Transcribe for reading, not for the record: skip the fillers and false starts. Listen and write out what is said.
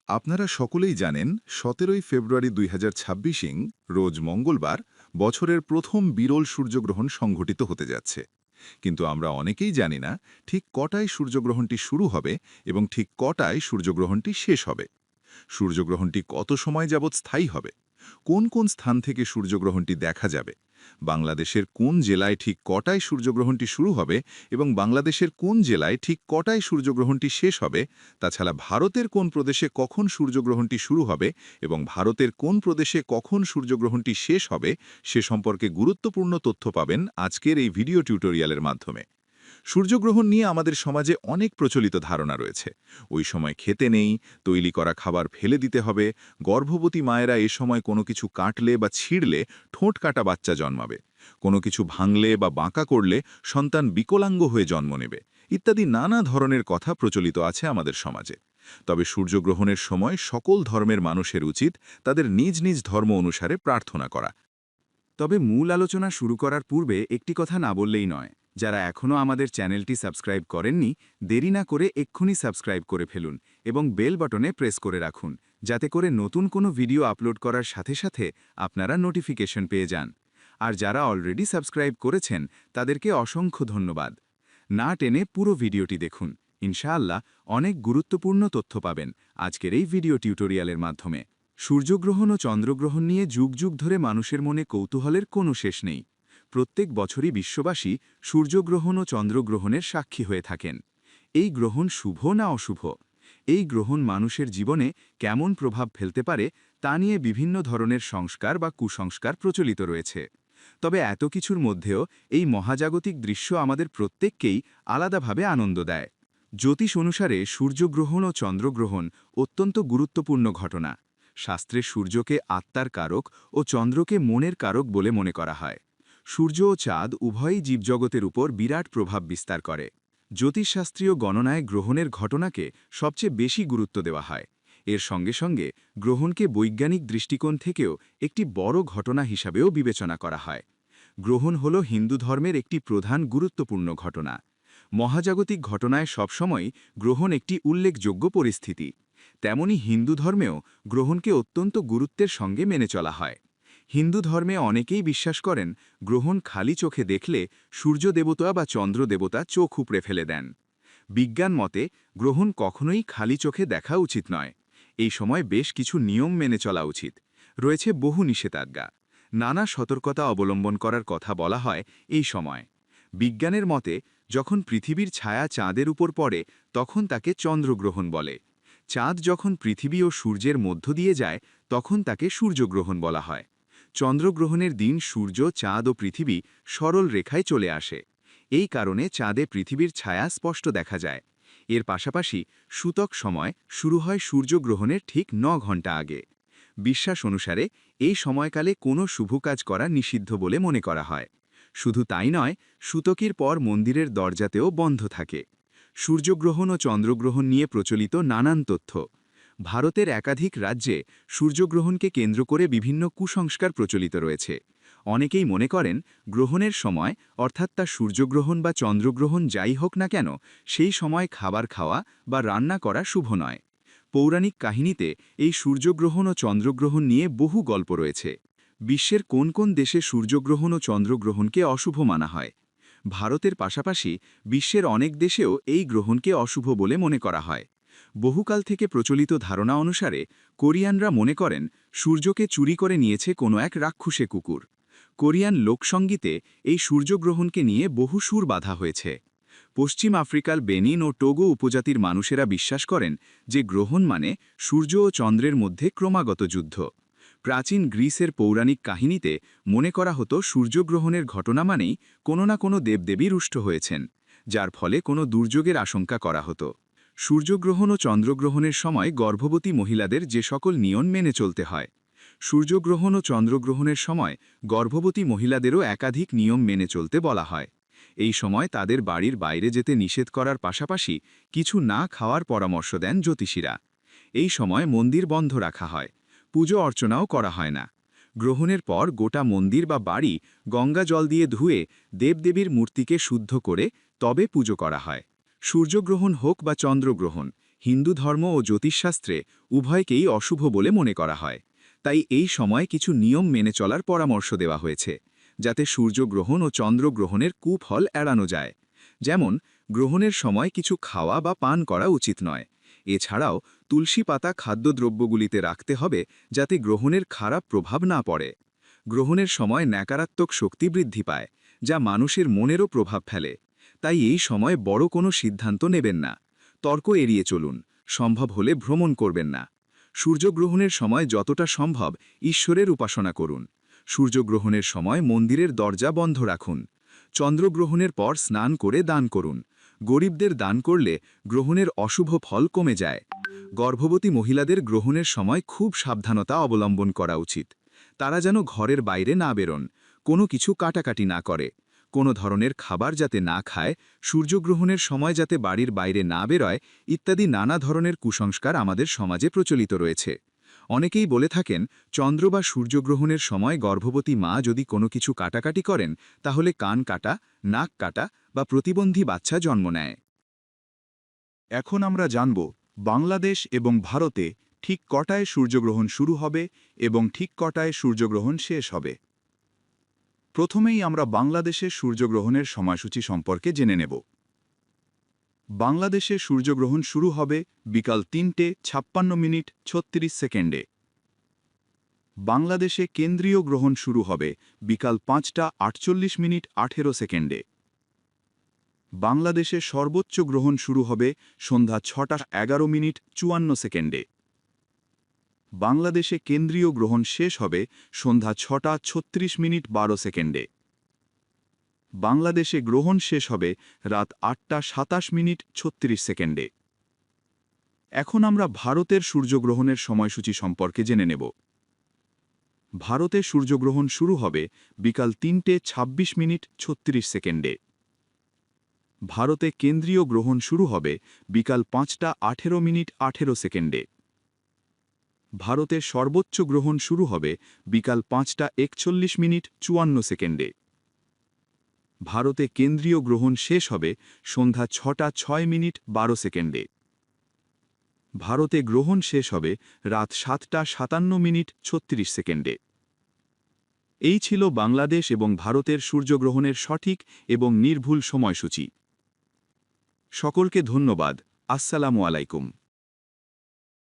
আপনারা সকলেই জানেন ১৭ই ফেব্রুয়ারি ২০২৬ রোজ মঙ্গলবার বছরের প্রথম বিরল সূর্যগ্রহণ সংঘটিত হতে যাচ্ছে। কিন্তু আমরা অনেকেই জানি না ঠিক কটায় সূর্যগ্রহণটি শুরু হবে এবং ঠিক কটায় সূর্যগ্রহণটি শেষ হবে। সূর্যগ্রহণটি কত সময় যাবৎ স্থায়ী হবে, কোন কোন স্থান থেকে সূর্যগ্রহণটি দেখা যাবে, বাংলাদেশের কোন জেলায় ঠিক কটায় সূর্যগ্রহণটি শুরু হবে এবং বাংলাদেশের কোন জেলায় ঠিক কটায় সূর্যগ্রহণটি শেষ হবে, তাছাড়া ভারতের কোন প্রদেশে কখন সূর্যগ্রহণটি শুরু হবে এবং ভারতের কোন প্রদেশে কখন সূর্যগ্রহণটি শেষ হবে সে সম্পর্কে গুরুত্বপূর্ণ তথ্য পাবেন আজকের এই ভিডিও টিউটোরিয়ালের মাধ্যমে। সূর্যগ্রহণ নিয়ে আমাদের সমাজে অনেক প্রচলিত ধারণা রয়েছে। ওই সময় খেতে নেই, তৈরি করা খাবার ফেলে দিতে হবে, গর্ভবতী মায়েরা এ সময় কোনো কিছু কাটলে বা ছিঁড়লে ঠোঁট কাটা বাচ্চা জন্মাবে, কোনো কিছু ভাঙলে বা বাঁকা করলে সন্তান বিকলাঙ্গ হয়ে জন্ম নেবে, ইত্যাদি নানা ধরনের কথা প্রচলিত আছে আমাদের সমাজে। তবে সূর্যগ্রহণের সময় সকল ধর্মের মানুষের উচিত তাদের নিজ নিজ ধর্ম অনুসারে প্রার্থনা করা। তবে মূল আলোচনা শুরু করার পূর্বে একটি কথা না বললেই নয়। যারা এখনও আমাদের চ্যানেলটি সাবস্ক্রাইব করেননি, দেরি না করে এক্ষুনি সাবস্ক্রাইব করে ফেলুন এবং বেল বাটনে প্রেস করে রাখুন, যাতে করে নতুন কোনো ভিডিও আপলোড করার সাথে সাথে আপনারা নোটিফিকেশন পেয়ে যান। আর যারা অলরেডি সাবস্ক্রাইব করেছেন তাদেরকে অসংখ্য ধন্যবাদ। না টেনে পুরো ভিডিওটি দেখুন, ইনশাআল্লাহ অনেক গুরুত্বপূর্ণ তথ্য পাবেন আজকের এই ভিডিও টিউটোরিয়ালের মাধ্যমে। সূর্যগ্রহণ ও চন্দ্রগ্রহণ নিয়ে যুগ যুগ ধরে মানুষের মনে কৌতূহলের কোনো শেষ নেই। প্রত্যেক বছরই বিশ্ববাসী সূর্যগ্রহণ ও চন্দ্রগ্রহণের সাক্ষী হয়ে থাকেন। এই গ্রহণ শুভ না অশুভ, এই গ্রহণ মানুষের জীবনে কেমন প্রভাব ফেলতে পারে তা নিয়ে বিভিন্ন ধরনের সংস্কার বা কুসংস্কার প্রচলিত রয়েছে। তবে এত কিছুর মধ্যেও এই মহাজাগতিক দৃশ্য আমাদের প্রত্যেককেই আলাদাভাবে আনন্দ দেয়। জ্যোতিষ অনুসারে সূর্যগ্রহণ ও চন্দ্রগ্রহণ অত্যন্ত গুরুত্বপূর্ণ ঘটনা। শাস্ত্রে সূর্যকে আত্মার কারক ও চন্দ্রকে মনের কারক বলে মনে করা হয়। সূর্য ও চাঁদ উভয়ই জীবজগতের উপর বিরাট প্রভাব বিস্তার করে। জ্যোতিষশাস্ত্রীয় গণনায় গ্রহণের ঘটনাকে সবচেয়ে বেশি গুরুত্ব দেওয়া হয়। এর সঙ্গে সঙ্গে গ্রহণকে বৈজ্ঞানিক দৃষ্টিকোণ থেকেও একটি বড় ঘটনা হিসাবেও বিবেচনা করা হয়। গ্রহণ হল হিন্দু ধর্মের একটি প্রধান গুরুত্বপূর্ণ ঘটনা। মহাজাগতিক ঘটনায় সবসময় গ্রহণ একটি উল্লেখযোগ্য পরিস্থিতি। তেমনি হিন্দু ধর্মেও গ্রহণকে অত্যন্ত গুরুত্বের সঙ্গে মেনে চলা হয়। হিন্দু ধর্মে অনেকেই বিশ্বাস করেন গ্রহণ খালি চোখে দেখলে সূর্য দেবতা বা চন্দ্র দেবতা চোখ উপড়ে ফেলে দেন। বিজ্ঞান মতে গ্রহণ কখনোই খালি চোখে দেখা উচিত নয়। এই সময় বেশ কিছু নিয়ম মেনে চলা উচিত। রয়েছে বহু নিষেধাজ্ঞা। নানা সতর্কতা অবলম্বন করার কথা বলা হয় এই সময়। বিজ্ঞানের মতে যখন পৃথিবীর ছায়া চাঁদের উপর পড়ে তখন তাকে চন্দ্রগ্রহণ বলে। চাঁদ যখন পৃথিবী ও সূর্যের মধ্য দিয়ে যায় তখন তাকে সূর্যগ্রহণ বলা হয়। চন্দ্রগ্রহণের দিন সূর্য, চাঁদ ও পৃথিবী সরল রেখায় চলে আসে। এই কারণে চাঁদে পৃথিবীর ছায়া স্পষ্ট দেখা যায়। এর পাশাপাশি সূতক সময় শুরু হয় সূর্যগ্রহণের ঠিক ৯ ঘণ্টা আগে। বিশ্বাস অনুসারে এই সময়কালে কোনো শুভ কাজ করা নিষিদ্ধ বলে মনে করা হয়। শুধু তাই নয়, সূতকের পর মন্দিরের দরজাতেও বন্ধ থাকে। সূর্যগ্রহণ ও চন্দ্রগ্রহণ নিয়ে প্রচলিত নানান তথ্য। ভারতের একাধিক রাজ্যে সূর্যগ্রহণকে কেন্দ্র করে বিভিন্ন কুসংস্কার প্রচলিত রয়েছে। অনেকেই মনে করেন গ্রহণের সময়, অর্থাৎ তা সূর্যগ্রহণ বা চন্দ্রগ্রহণ যাই হোক না কেন, সেই সময় খাবার খাওয়া বা রান্না করা শুভ নয়। পৌরাণিক কাহিনীতে এই সূর্যগ্রহণ ও চন্দ্রগ্রহণ নিয়ে বহু গল্প রয়েছে। বিশ্বের কোন কোন দেশে সূর্যগ্রহণ ও চন্দ্রগ্রহণকে অশুভ মানা হয়? ভারতের পাশাপাশি বিশ্বের অনেক দেশেও এই গ্রহণকে অশুভ বলে মনে করা হয়। বহুকাল থেকে প্রচলিত ধারণা অনুসারে কোরিয়ানরা মনে করেন সূর্যকে চুরি করে নিয়েছে কোনো এক রাক্ষসে কুকুর। কোরিয়ান লোকসঙ্গীতে এই সূর্যগ্রহণকে নিয়ে বহু সুর বাঁধা হয়েছে। পশ্চিম আফ্রিকার বেনিন ও টোগো উপজাতির মানুষেরা বিশ্বাস করেন যে গ্রহণ মানে সূর্য ও চন্দ্রের মধ্যে ক্রমাগত যুদ্ধ। প্রাচীন গ্রিসের পৌরাণিক কাহিনীতে মনে করা হতো সূর্যগ্রহণের ঘটনা মানেই কোনো না কোনো দেবদেবী রুষ্ট হয়েছেন, যার ফলে কোনো দুর্যোগের আশঙ্কা করা হতো। সূর্যগ্রহণ ও চন্দ্রগ্রহণের সময় গর্ভবতী মহিলাদের যে সকল নিয়ম মেনে চলতে হয়। সূর্যগ্রহণ ও চন্দ্রগ্রহণের সময় গর্ভবতী মহিলাদেরও একাধিক নিয়ম মেনে চলতে বলা হয়। এই সময় তাদের বাড়ির বাইরে যেতে নিষেধ করার পাশাপাশি কিছু না খাওয়ার পরামর্শ দেন জ্যোতিষীরা। এই সময় মন্দির বন্ধ রাখা হয়, পুজো অর্চনাও করা হয় না। গ্রহণের পর গোটা মন্দির বা বাড়ি গঙ্গা জল দিয়ে ধুয়ে দেবদেবীর মূর্তিকে শুদ্ধ করে তবে পুজো করা হয়। সূর্যগ্রহণ হোক বা চন্দ্রগ্রহণ, হিন্দু ধর্ম ও জ্যোতিষশাস্ত্রে উভয়কেই অশুভ বলে মনে করা হয়। তাই এই সময় কিছু নিয়ম মেনে চলার পরামর্শ দেওয়া হয়েছে, যাতে সূর্যগ্রহণ ও চন্দ্রগ্রহণের কুফল এড়ানো যায়। যেমন, গ্রহণের সময় কিছু খাওয়া বা পান করা উচিত নয়। এছাড়াও তুলসী পাতা খাদ্যদ্রব্যগুলিতে রাখতে হবে, যাতে গ্রহণের খারাপ প্রভাব না পড়ে। গ্রহণের সময় নকারাত্মক শক্তি বৃদ্ধি পায়, যা মানুষের মনেরও প্রভাব ফেলে। তাই এই সময় বড় কোনো সিদ্ধান্ত নেবেন না। তর্ক এড়িয়ে চলুন, সম্ভব হলে ভ্রমণ করবেন না। সূর্যগ্রহণের সময় যতটা সম্ভব ঈশ্বরের উপাসনা করুন। সূর্যগ্রহণের সময় মন্দিরের দরজা বন্ধ রাখুন। চন্দ্রগ্রহণের পর স্নান করে দান করুন। গরিবদের দান করলে গ্রহণের অশুভ ফল কমে যায়। গর্ভবতী মহিলাদের গ্রহণের সময় খুব সাবধানতা অবলম্বন করা উচিত। তারা যেন ঘরের বাইরে না বেরোন, কোনো কিছু কাটাকাটি না করে, কোনো ধরনের খাবার যাতে না খায়, সূর্যগ্রহণের সময় যাতে বাড়ির বাইরে না বেরোয়, ইত্যাদি নানা ধরনের কুসংস্কার আমাদের সমাজে প্রচলিত রয়েছে। অনেকেই বলে থাকেন, চন্দ্র বা সূর্যগ্রহণের সময় গর্ভবতী মা যদি কোনো কিছু কাটাকাটি করেন, তাহলে কান কাটা, নাক কাটা বা প্রতিবন্ধী বাচ্চা জন্ম নেয়। এখন আমরা জানব বাংলাদেশ এবং ভারতে ঠিক কটায় সূর্যগ্রহণ শুরু হবে এবং ঠিক কটায় সূর্যগ্রহণ শেষ হবে। প্রথমেই আমরা বাংলাদেশের সূর্যগ্রহণের সময়সূচি সম্পর্কে জেনে নেব। বাংলাদেশে সূর্যগ্রহণ শুরু হবে বিকাল 3:56:36 বাংলাদেশে কেন্দ্রীয় গ্রহণ শুরু হবে বিকাল 5:48:18 বাংলাদেশে সর্বোচ্চ গ্রহণ শুরু হবে সন্ধ্যা 6:11:54 বাংলাদেশে কেন্দ্রীয় গ্রহণ শেষ হবে সন্ধ্যা 6:36:12 বাংলাদেশে গ্রহণ শেষ হবে রাত 8:27:36। এখন আমরা ভারতের সূর্যগ্রহণের সময়সূচি সম্পর্কে জেনে নেব। ভারতে সূর্যগ্রহণ শুরু হবে বিকাল 3:26:36 ভারতে কেন্দ্রীয় গ্রহণ শুরু হবে বিকাল 5:18:18 ভারতে সর্বোচ্চ গ্রহণ শুরু হবে বিকাল 5:41:54 ভারতে কেন্দ্রীয় গ্রহণ শেষ হবে সন্ধ্যা 6:06:12 ভারতে গ্রহণ শেষ হবে রাত 7:57:36। এই ছিল বাংলাদেশ এবং ভারতের সূর্যগ্রহণের সঠিক এবং নির্ভুল সময়সূচি। সকলকে ধন্যবাদ। আসসালামু আলাইকুম।